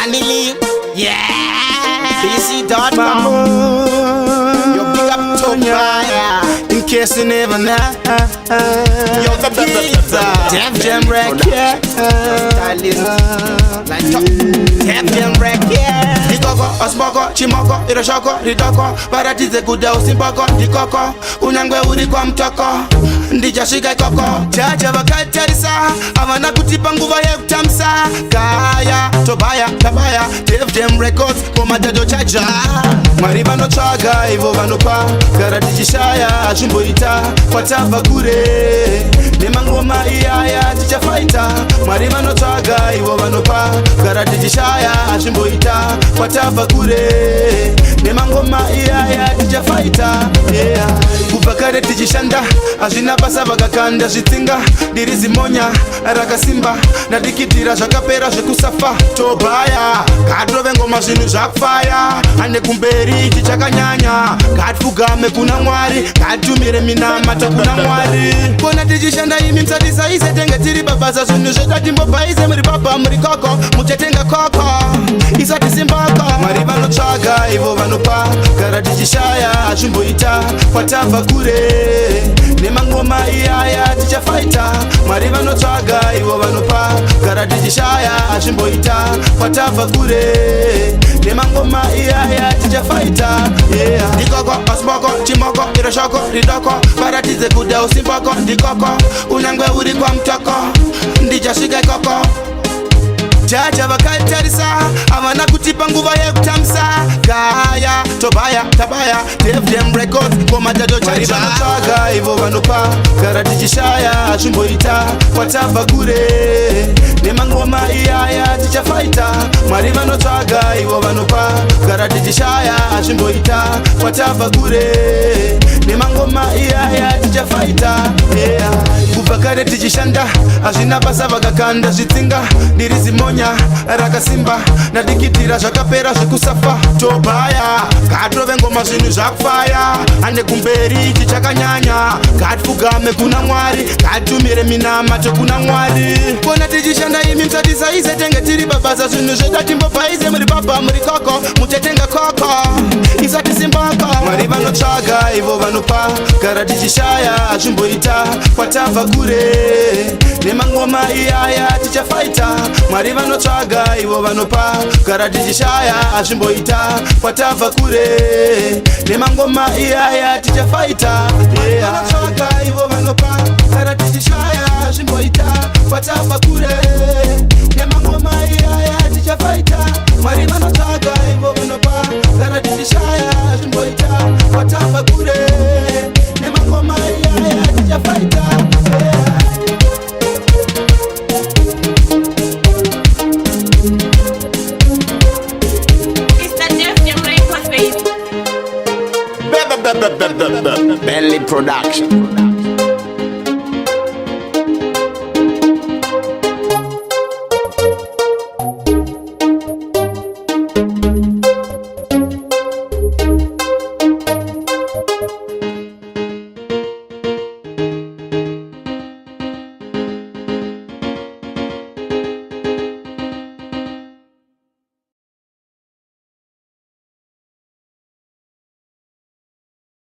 Manili, yeah. BC.com. Yo, big up Tobiah. In case you never know. Yo, the Def Jam Record. Def Jam Record. Dikoko, osmoko, chimoko, iroshoko, ridoko. Baratize kuda usimboko, dikoko. Unyangwe uri kwa mtoko. Ndijashika koko. Chacha vakatarisa. Avana kutipa nguva ye kutamsa. Kaya, Tobiah, Tabaya. Def Jam Records, koma jajo chaja. Mariba no chaga, ivo vanopa. Karatijishaya, ashumboita. Kwatava kure. Nemangoma iyaya, ticha fighter. Mariba no chaga, ivo vanopa. Karatijishaya, ashumboita. Kwatava kure. Nemangoma iyaya, ticha fighter. Yeah. Kubakare tijishanda. Azvina basa vakakanda zvitsinga. Dirizi monya, rakasimba. Nadikitira zvakapera zvekusafa. Tobiah, gadrove ngoma zvinhu zvakufaya. Ane kumberi tichakanyanya. Gatfugame kuna Mwari. Gatumire minamata kuna Mwari. Kona tichishanda imi msatisaise. Tenge tiri babasa zvinhu zvetatimbopaise. Muri baba muri koko. Muchetenga koko. Isati simboko. Mwari vanotsvaga ivo vanopa. Gara tichishaya azvimboita. Kwatava kure. Nemangoma iyaya tichafaita. Mwari vanotsvaga ivo vanopa. Gara tichishaya azvimboita. Kwatava kure. Nemangoma iyaya tichafaita. Yeah. Dikoko, osmoko, chimoko, iroshoko, ridoko. Baratize kuda usimboko, dikoko. Unyangwe uri kwa mtoko. Ndijashika koko. Chacha vakatarisa. Avana kutipa nguva ye kutamsa. Kaya, Tobiah, Tabaya. Def Jam Records, koma jajo chaja. Vanotsvaga ivo vanopa. Karatijishaya azvimboita. Kwatava kure. Nemangoma iyaya tichafaita. Mwari vanotsvaga ivo vanopa. Karatijishaya azvimboita. Kwatava kure. Nemangoma iyaya tichafaita. Yeah. Kubva kare tichishanda. Azvina basa vakakanda zvitsinga. Dirizi monya, rakasimba. Nadikitira zvakapera zvekusafa. Tobiah, gadrove ngoma zvinhu zvakufaya. Ane kumberi tichakanyanya. Gatfugame kuna Mwari. Gatumire minamato kuna Mwari. Kona tichishanda imi msatisaise. Tenge tiri babasa zvinhu zvetatimbopaise. Muri baba muri koko. Muchetenga koko. Isati simboko. Mwari vanotsvaga ivo vanopa. Gara tichishaya azvimboita. Kwatava kure. Nemangoma iyaya tichafaita. Mwari vanotsvaga ivo vanopa. Gara tichishaya azvimboita. Kwatava kure. Nemangoma iyaya tichafaita. Yeah. Vanotsvaga ivo vanopa. Gara tichishaya azvimboita. Kwatava kure. Nemangoma iyaya tichafaita. Mwari vanotsvaga ivo vanopa. Gara tichishaya azvimboita. Kwatava kure. Nemangoma iyaya tichafaita. Yeah. Belly Production.